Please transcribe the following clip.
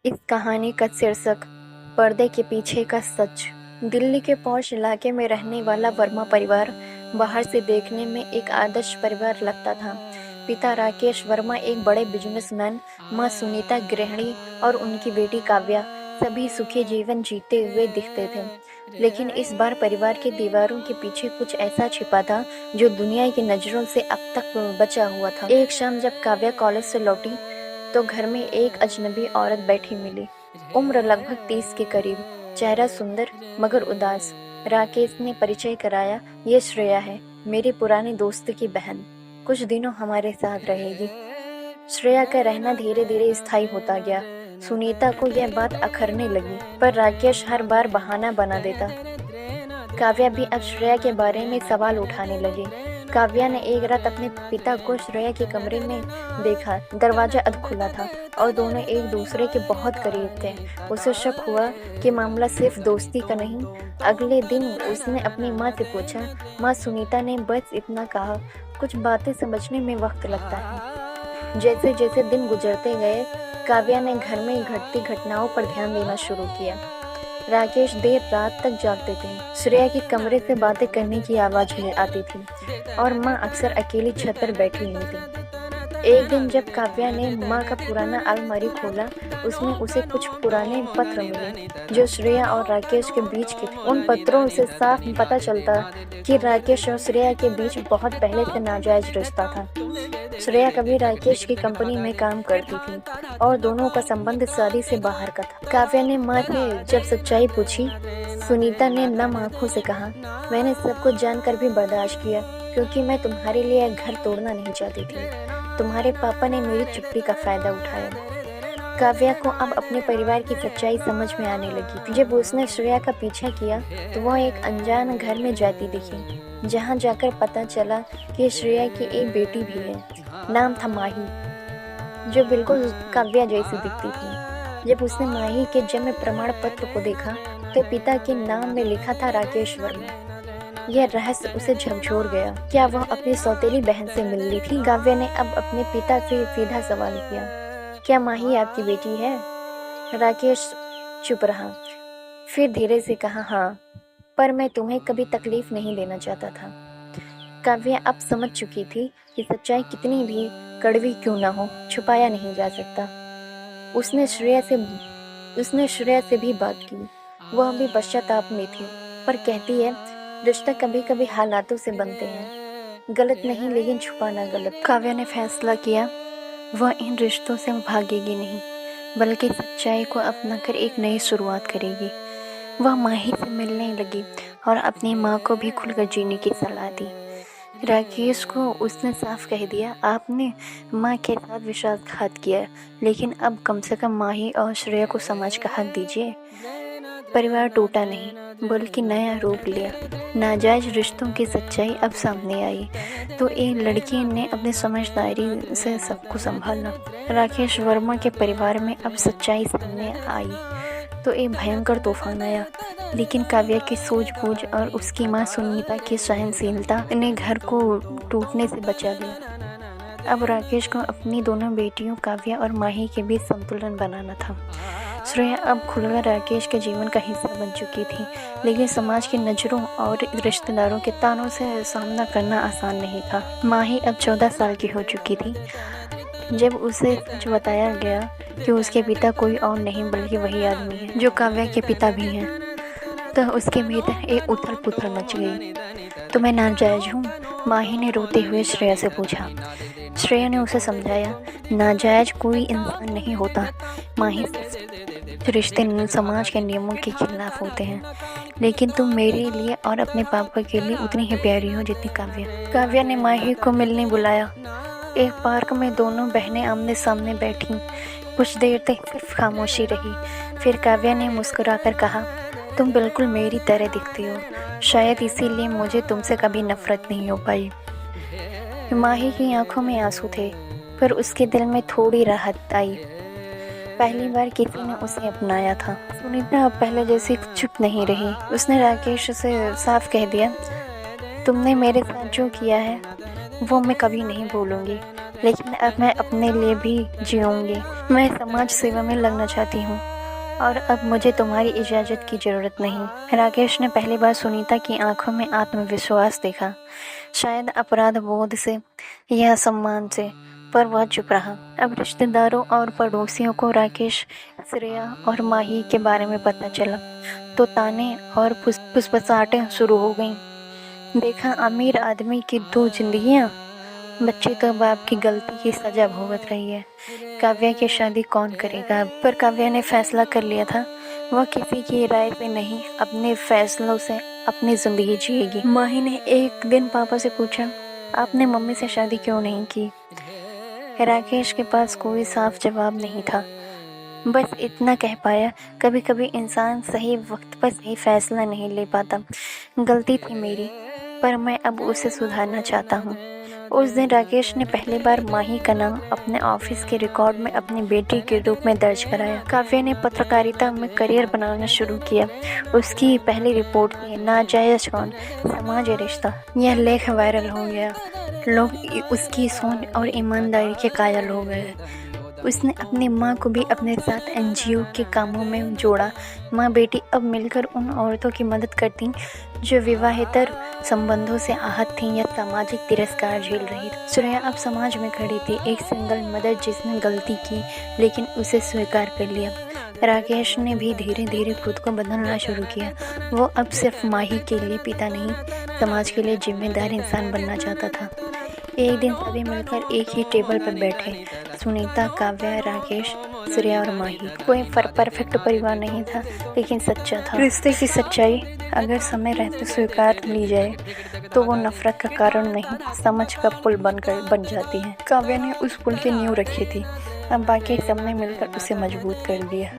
इस कहानी का शीर्षक पर्दे के पीछे का सच। दिल्ली के पॉश इलाके में रहने वाला वर्मा परिवार बाहर से देखने में एक आदर्श परिवार लगता था। पिता राकेश वर्मा एक बड़े बिजनेसमैन, मां सुनीता गृहिणी और उनकी बेटी काव्या सभी सुखी जीवन जीते हुए दिखते थे। लेकिन इस बार परिवार की दीवारों के पीछे कुछ ऐसा छिपा था जो दुनिया की नज़रों से अब तक बचा हुआ था। एक शाम जब काव्या कॉलेज से लौटी तो घर में एक अजनबी औरत बैठी मिली। उम्र लगभग 30 के करीब, चेहरा सुंदर मगर उदास। राकेश ने परिचय कराया, ये श्रेया है, मेरी पुरानी दोस्त की बहन, कुछ दिनों हमारे साथ रहेगी। श्रेया का रहना धीरे धीरे स्थायी होता गया। सुनीता को यह बात अखरने लगी, पर राकेश हर बार बहाना बना देता। काव्या भी अब श्रेया के बारे में सवाल उठाने लगी। काव्या ने एक रात अपने पिता को श्रेया के कमरे में देखा। दरवाजा अध खुला था और दोनों एक दूसरे के बहुत करीब थे। उसे शक हुआ कि मामला सिर्फ दोस्ती का नहीं। अगले दिन उसने अपनी माँ से पूछा, माँ सुनीता ने बस इतना कहा, कुछ बातें समझने में वक्त लगता है। जैसे जैसे दिन गुजरते गए, काव्या ने घर में घटती घटनाओं पर ध्यान देना शुरू किया। राकेश देर रात तक जागते थे। श्रेया के कमरे से बातें करने की आवाज आती थी और माँ अक्सर अकेली छत पर बैठी हुई थी। एक दिन जब काव्या ने माँ का पुराना अलमारी खोला, उसमें उसे कुछ पुराने पत्र मिले जो श्रेया और राकेश के बीच के थे। उन पत्रों से साफ पता चलता कि राकेश और श्रेया के बीच बहुत पहले से नाजायज रिश्ता था। श्रेया कभी राकेश की कंपनी में काम करती थी और दोनों का संबंध शादी से बाहर का था। काव्या ने माँ से जब सच्चाई पूछी, सुनीता ने नम आंखों से कहा, मैंने सब कुछ जानकर भी बर्दाश्त किया क्योंकि मैं तुम्हारे लिए घर तोड़ना नहीं चाहती थी। तुम्हारे पापा ने मेरी चुप्पी का फायदा उठाया। काव्या को अब अपने परिवार की सच्चाई समझ में आने लगी थी। जब उसने श्रेया का पीछा किया तो वह एक अनजान घर में जाती दिखी, जहाँ जाकर पता चला कि श्रेया की एक बेटी भी है। नाम था माही, जो बिल्कुल काव्या जैसी दिखती थी। जब उसने माही के जन्म प्रमाण पत्र को देखा तो पिता के नाम में लिखा था राकेश वर्मा। यह रहस्य उसे झकझोर गया। क्या वह अपनी सौतेली बहन से मिलनी थी? काव्या ने अब अपने पिता से सीधा सवाल किया, क्या माही आपकी बेटी है? राकेश चुप रहा, फिर धीरे से कहा, हाँ, पर मैं तुम्हें कभी तकलीफ नहीं देना चाहता था। काव्या अब समझ चुकी थी कि सच्चाई कितनी भी कड़वी क्यों ना हो, छुपाया नहीं जा सकता। उसने श्रेया से भी बात की। वह भी पश्चाताप में थी, पर कहती है, रिश्ता कभी कभी हालातों से बनते हैं। गलत नहीं, लेकिन छुपाना गलत। काव्या ने फैसला किया, वह इन रिश्तों से भागेगी नहीं, बल्कि सच्चाई को अपनाकर एक नई शुरुआत करेगी। वह माही से मिलने लगी और अपनी माँ को भी खुलकर जीने की सलाह दी। राकेश को उसने साफ कह दिया, आपने माँ के साथ विश्वासघात किया, लेकिन अब कम से कम माही और श्रेया को समझ का हक दीजिए। परिवार टूटा नहीं, बल्कि नया रूप लिया। नाजायज रिश्तों की सच्चाई अब सामने आई तो एक लड़की ने अपनी समझदारी से सबको संभाला। राकेश वर्मा के परिवार में अब सच्चाई सामने आई तो एक भयंकर तूफान आया, लेकिन काव्या की सूझबूझ और उसकी माँ सुनीता की सहनशीलता ने घर को टूटने से बचा लिया। अब राकेश को अपनी दोनों बेटियों काव्या और माही के बीच संतुलन बनाना था। श्रेया अब खुलकर राकेश के जीवन का हिस्सा बन चुकी थी, लेकिन समाज की नज़रों और रिश्तेदारों के तानों से सामना करना आसान नहीं था। माही अब 14 साल की हो चुकी थी। जब उसे सच बताया गया कि उसके पिता कोई और नहीं बल्कि वही आदमी है जो काव्या के पिता भी हैं, तो उसके भीतर एक उथल पुथल मच गई। तो मैं नाजायज हूँ? माही ने रोते हुए श्रेया से पूछा। श्रेया ने उसे समझाया, नाजायज कोई इंसान नहीं होता माही, रिश्ते समाज के नियमों के खिलाफ होते हैं, लेकिन तुम मेरे लिए और अपने पापा के लिए उतनी ही प्यारी हो जितनी काव्या। काव्या ने माही को मिलने बुलाया। एक पार्क में दोनों बहनें आमने सामने बैठीं। कुछ देर तक सिर्फ खामोशी रही। फिर काव्या ने मुस्कुराकर कहा, तुम बिल्कुल मेरी तरह दिखती हो, शायद इसीलिए मुझे तुमसे कभी नफरत नहीं हो पाई। माही की आंखों में आंसू थे, पर उसके दिल में थोड़ी राहत आई। पहली बार किसी ने उसे अपनाया था। सुनीता अब पहले जैसी चुप नहीं रही। उसने राकेश से साफ कह दिया, तुमने मेरे साथ जो किया है वो मैं कभी नहीं भूलूंगी। लेकिन अब मैं अपने लिए भी जीऊँगी। मैं समाज सेवा में लगना चाहती हूँ और अब मुझे तुम्हारी इजाज़त की ज़रूरत नहीं। राकेश ने पहली बार सुनीता की आंखों में आत्मविश्वास देखा, शायद अपराध बोध से या सम्मान से, पर वह चुप रहा। अब रिश्तेदारों और पड़ोसियों को राकेश, श्रेया और माही के बारे में पता चला तो ताने और फुसफुसाहटें शुरू हो गईं। देखा अमीर आदमी की 2 जिंदगियां, बच्ची तो बाप की गलती की सजा भुगत रही है। काव्या की शादी कौन करेगा? पर काव्या ने फैसला कर लिया था, वह किसी की राय पे नहीं, अपने फैसलों से अपनी जिंदगी जिएगी। माही ने एक दिन पापा से पूछा, आपने मम्मी से शादी क्यों नहीं की? राकेश के पास कोई साफ जवाब नहीं था, बस इतना कह पाया, कभी कभी इंसान सही वक्त पर सही फैसला नहीं ले पाता। गलती थी मेरी, पर मैं अब उसे सुधारना चाहता हूँ। उस दिन राकेश ने पहली बार माही का नाम अपने ऑफिस के रिकॉर्ड में अपनी बेटी के रूप में दर्ज कराया। काव्या ने पत्रकारिता में करियर बनाना शुरू किया। उसकी पहली रिपोर्ट थी नाजायज कौन, समाज रिश्ता। यह लेख वायरल हो गया, लोग उसकी सोच और ईमानदारी के कायल हो गए। उसने अपनी माँ को भी अपने साथ एनजीओ के कामों में जोड़ा। माँ बेटी अब मिलकर उन औरतों की मदद करती जो विवाहेतर संबंधों से आहत थीं या सामाजिक तिरस्कार झेल रही थी। श्रेया अब समाज में खड़ी थी, एक सिंगल मदर जिसने गलती की लेकिन उसे स्वीकार कर लिया। राकेश ने भी धीरे धीरे खुद को बदलना शुरू किया। वो अब सिर्फ माही के लिए पिता नहीं, समाज के लिए जिम्मेदार इंसान बनना चाहता था। एक दिन सभी मिलकर एक ही टेबल पर बैठे, सुनीता, काव्या, राकेश, श्रेया और माही। कोई परफेक्ट परिवार नहीं था, लेकिन सच्चा था। रिश्ते की सच्चाई अगर समय रहते स्वीकार ली जाए तो वो नफरत का कारण नहीं, समझ का पुल बन जाती है। काव्या ने उस पुल की नींव रखी थी, अब बाकी सबने मिलकर उसे मजबूत कर दिया।